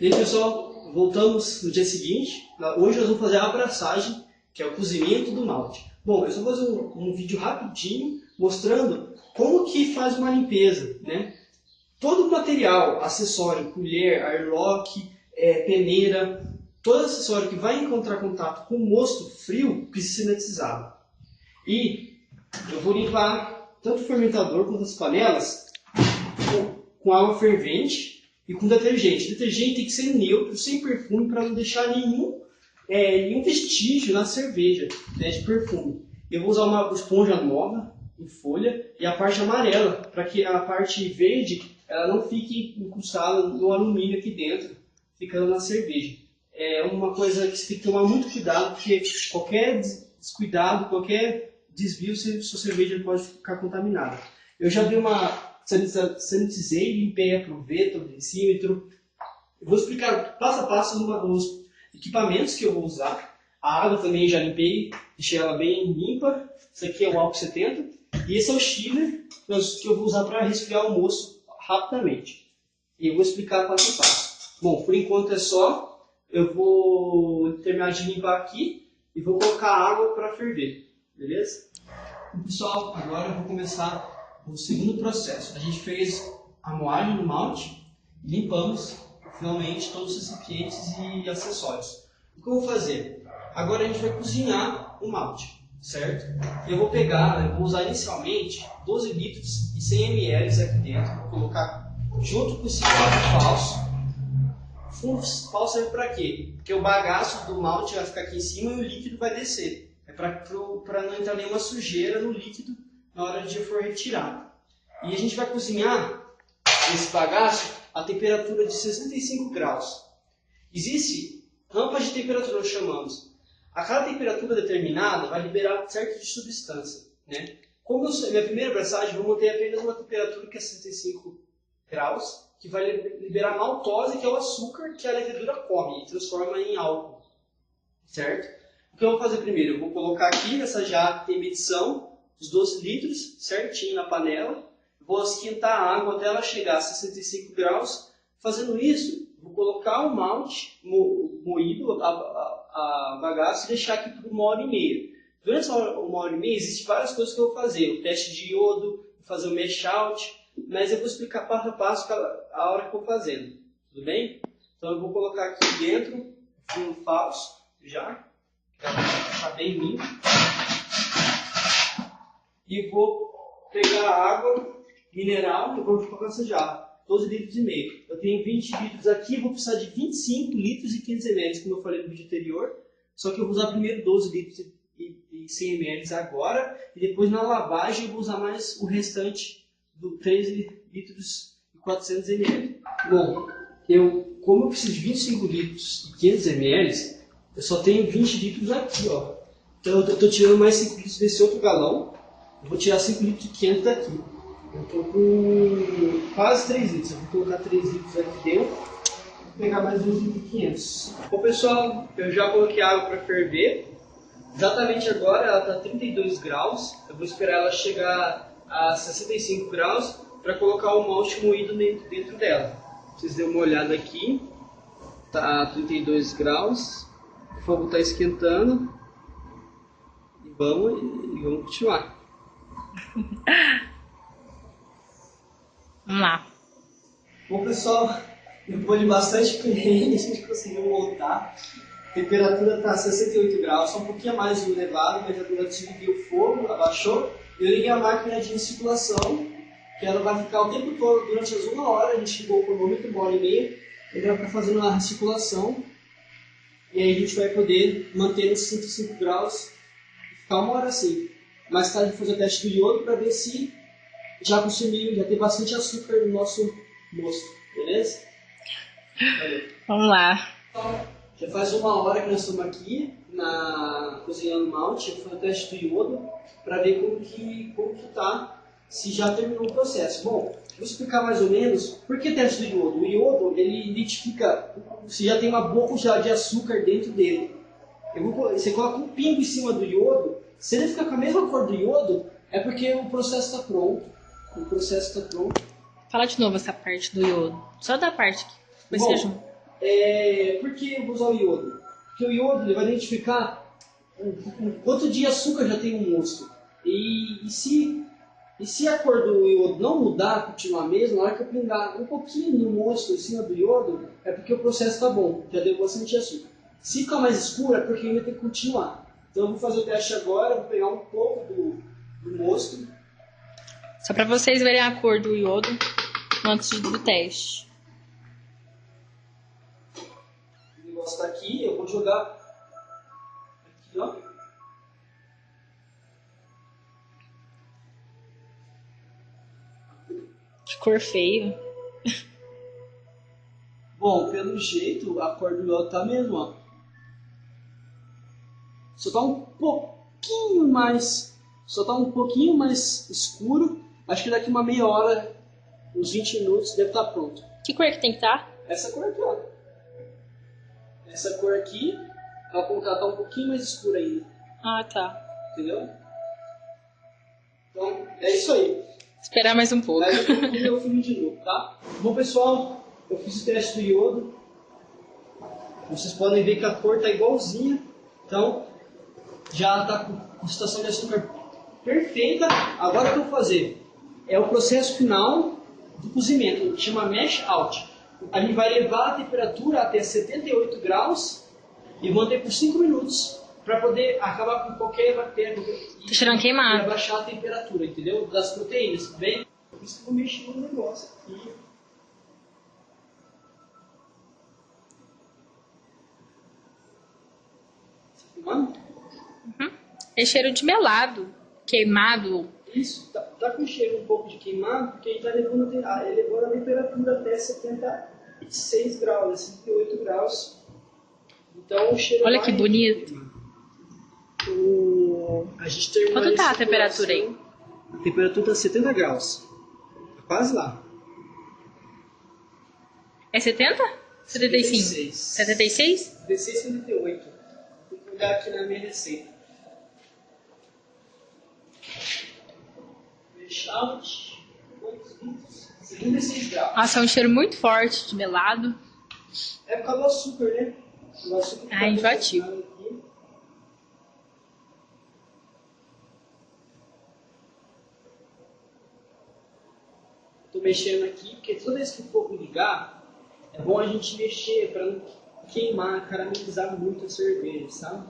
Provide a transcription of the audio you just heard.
E aí, pessoal, voltamos no dia seguinte. Hoje nós vamos fazer a abraçagem, que é o cozimento do malte. Bom, eu só vou fazer um vídeo rapidinho mostrando como que faz uma limpeza, né? Todo o material, acessório, colher, airlock, peneira, todo acessório que vai encontrar contato com o mosto frio precisa ser sanitizado. E eu vou limpar tanto o fermentador quanto as panelas com água fervente e com detergente. O detergente tem que ser neutro, sem perfume, para não deixar nenhum vestígio na cerveja, né, de perfume. Eu vou usar uma esponja nova, em folha, e a parte amarela, para que a parte verde ela não fique incrustada no alumínio aqui dentro, ficando na cerveja. É uma coisa que você tem que tomar muito cuidado, porque qualquer descuidado, qualquer desvio, sua cerveja pode ficar contaminada. Eu já dei sanitizei, limpei a proveta, o decímetro. Eu vou explicar passo a passo os equipamentos que eu vou usar. A água também já limpei, deixei ela bem limpa. Isso aqui é o álcool 70. E esse é o chiller que eu vou usar para resfriar o mosto rapidamente. E eu vou explicar passo a passo. Bom, por enquanto é só. Eu vou terminar de limpar aqui e vou colocar água para ferver. Beleza? Pessoal, agora eu vou começar o segundo processo. A gente fez a moagem no malte e limpamos finalmente todos os recipientes e acessórios. O que eu vou fazer? Agora a gente vai cozinhar o malte, certo? Eu vou usar inicialmente 12 litros e 100 ml aqui dentro. Vou colocar junto com esse fundo falso. O fundo falso serve para quê? Porque o bagaço do malte vai ficar aqui em cima e o líquido vai descer. É para não entrar nenhuma sujeira no líquido na hora de for retirar. E a gente vai cozinhar esse bagaço a temperatura de 65 graus. Existe rampas de temperatura, nós chamamos. A cada temperatura determinada vai liberar certo tipo de substância, né? Como minha primeira abraçagem, eu vou manter apenas uma temperatura que é 65 graus, que vai liberar maltose, que é o açúcar que a levedura come e transforma em álcool, certo? O que eu vou fazer primeiro? Eu vou colocar aqui nessa jarra que tem medição, os 12 litros, certinho na panela. Vou esquentar a água até ela chegar a 65 graus. Fazendo isso, vou colocar o malte moído, a bagaço, e deixar aqui por 1h30. Durante essa 1h30, existem várias coisas que eu vou fazer. O teste de iodo, fazer o mash out, mas eu vou explicar passo a passo a hora que eu vou fazendo. Tudo bem? Então eu vou colocar aqui dentro o fundo falso, já. Está bem limpo. E vou pegar a água mineral e vou colocar essa jarra. 12 litros e meio. Eu tenho 20 litros aqui, vou precisar de 25 litros e 500 ml, como eu falei no vídeo anterior. Só que eu vou usar primeiro 12 litros e 100 ml agora. E depois na lavagem eu vou usar mais o restante do 13 litros e 400 ml. Bom, como eu preciso de 25 litros e 500 ml, eu só tenho 20 litros aqui, ó. Então eu estou tirando mais 5 litros desse outro galão. Eu vou tirar 5 litros e 500 daqui. Eu estou com quase 3 litros. Eu vou colocar 3 litros aqui dentro. Vou pegar mais 2 litros e 500. Bom, pessoal, eu já coloquei a água para ferver. Exatamente agora ela está a 32 graus. Eu vou esperar ela chegar a 65 graus para colocar o malte moído dentro dela. Vocês dêem uma olhada aqui. Está a 32 graus. O fogo está esquentando. E vamos continuar. Vamos lá. Bom, pessoal, depois de bastante cliente, a gente conseguiu voltar. A temperatura está a 68 graus, só um pouquinho mais elevado, mas já desliguei o fogo, abaixou. Eu liguei a máquina de recirculação, que ela vai ficar o tempo todo, durante as 1 hora, a gente ligou o cronômetro, 1h30, ele vai ficar fazendo a recirculação. E aí a gente vai poder manter nos 65 graus e ficar 1 hora assim. Mais tarde vou fazer o teste do iodo para ver se já tem bastante açúcar no nosso mosto, beleza? Valeu. Vamos lá. Já faz 1 hora que nós estamos aqui cozinhando malte. Eu vou fazer o teste do iodo para ver como que tá, se já terminou o processo. Bom, vou explicar mais ou menos por que teste do iodo. O iodo, ele identifica se já tem uma boca já de açúcar dentro dele. Você coloca um pingo em cima do iodo, se ele ficar com a mesma cor do iodo, é porque o processo está pronto. Fala de novo essa parte do iodo. Só da parte que você junto. Por que eu vou usar o iodo? Porque o iodo ele vai identificar quanto de açúcar já tem no mosto. E se a cor do iodo não mudar, continuar a mesma, na hora que eu pingar um pouquinho no mosto em cima do iodo, é porque o processo está bom, já deu bastante açúcar. Se ficar mais escuro, é porque ainda tem que continuar. Então eu vou fazer o teste agora, vou pegar um pouco do mosto. Só para vocês verem a cor do iodo antes do teste. O negócio está aqui, eu vou jogar aqui, ó. Que cor feia. Bom, pelo jeito, a cor do iodo tá mesmo, ó. Só tá um pouquinho mais escuro. Acho que daqui uma meia hora, uns 20 minutos, deve estar pronto. Que cor que tem que estar? Essa cor aqui, ó. Essa cor aqui, ela tá um pouquinho mais escura ainda. Ah, tá. Entendeu? Então, é isso aí. Esperar mais um pouco. Aí eu filme de novo, tá? Bom, pessoal, eu fiz o teste do iodo. Vocês podem ver que a cor tá igualzinha. Então, já tá com concentração de açúcar perfeita. Agora o que eu vou fazer? É o processo final do cozimento, que chama mash out. A gente vai levar a temperatura até 78 graus e manter por 5 minutos para poder acabar com qualquer bactéria Tá cheirando queimado. e abaixar a temperatura, entendeu? Das proteínas, tudo bem? Por isso que eu vou mexer no negócio aqui. Tá filmando? É cheiro de melado, queimado. Isso, tá com cheiro um pouco de queimado, porque a gente está elevando a temperatura até 76 graus, 78 graus. Então o cheiro Olha vai que bonito. A gente terminou Quanto tá a esse temperatura aí? A temperatura tá 70 graus. Tá quase lá. É 70? 75? 76? 16, 78. Tem que olhar aqui na minha receita. Out, 76 graus. Nossa, é um cheiro muito forte de melado. É por causa do açúcar, né? O açúcar Ah, enjoativo. aqui. Tô mexendo aqui, porque toda vez que o fogo ligar, é bom a gente mexer para não queimar, caramelizar muito a cerveja, sabe?